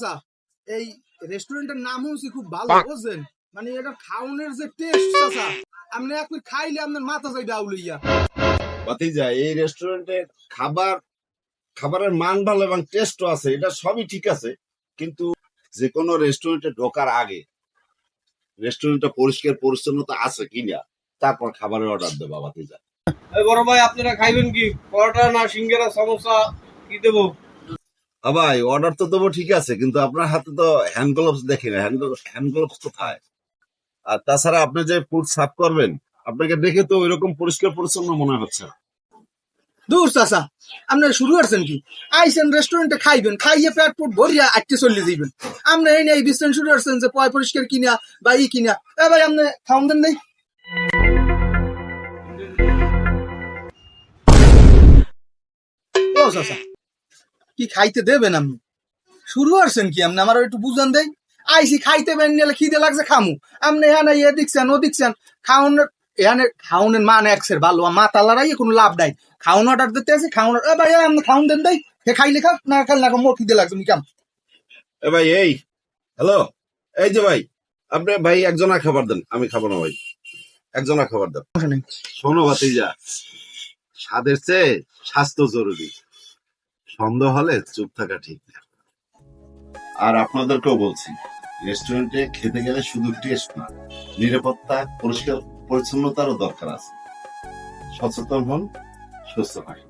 চাচা এই রেস্টুরেন্টের নাম হচ্ছে খুব ভালো বুঝছেন মানে এটা খাওনের যে টেস্ট চাচা আপনি একটু খাইলে আপনার মাথা যাইবে আউলিয়া ভাতিজা এই রেস্টুরেন্টের খাবারের মান ভালো এবং টেস্টও আছে, এটা সবই ঠিক আছে, কিন্তু যে কোনো রেস্টুরেন্টে ঢোকার আগে রেস্টুরেন্টটা পরিষ্কার পরিচ্ছন্নতা আছে কিনা তারপর খাবারের অর্ডার দেবা ভাতিজা। বড় ভাই আপনারা খাইবেন কি পরোটা না সিঙ্গারা সমোসা কি দেবো? ভাই অর্ডার তো দেবো ঠিক আছে, কিন্তু আপনার হাতে তো হ্যান্ড গ্লোভস দেখি না, হ্যান্ড গ্লোভস কোথায়? আর তাছাড়া আপনি যে ফুড সার্ভ করবেন আপনাকে দেখে তো ওইরকম পরিষ্কার পরিচ্ছন্ন মনে হচ্ছে না। দূর চাচা আপনি শুরু করছেন কি আইসেন রেস্টুরেন্টে খাইবেন খাইয়ে পেট পুট ভরিয়া আটকে চলে যাইবেন আপনি এই নেই বিস্তান শুরু করছেন যে পয় পরিষ্কার কিনা বা ই কিনা এ ভাই আপনি খাওন দেন নেই ও চাচা কি খাইতে দেবেন আপনি শুরু করছেন কি আপনি আমার একটু বুঝান দেই আইসি খাইতে বেন নিলে খিদে লাগছে খামু আপনি এখানে ইয়ে দেখছেন ও দেখছেন খাওনের এখানে খাওনের মান একসের ভালো মাথা লড়াই কোনো লাভ নাই খাওন অর্ডার দিতে আছে খাওন এ ভাই আপনি খাওন দেন দেই হে খাইলে খাও না খাইলে না মোর খিদে লাগছে কেমন ভাই এই হ্যালো, এই যে ভাই আপনি ভাই একজনা খাবার দেন, আমি খাবো না ভাই, একজনা খাবার দেন। শোনো ভাতিজা, স্বাদের চেয়ে স্বাস্থ্য জরুরি, সন্দেহ হলে চুপ থাকা ঠিক না। আর আপনাদেরকেও বলছি, রেস্টুরেন্টে খেতে গেলে শুধু টেস্ট না, নিরাপত্তা পরিষ্কার পরিচ্ছন্নতারও দরকার আছে। সচেতন হন, সুস্থ থাকুন।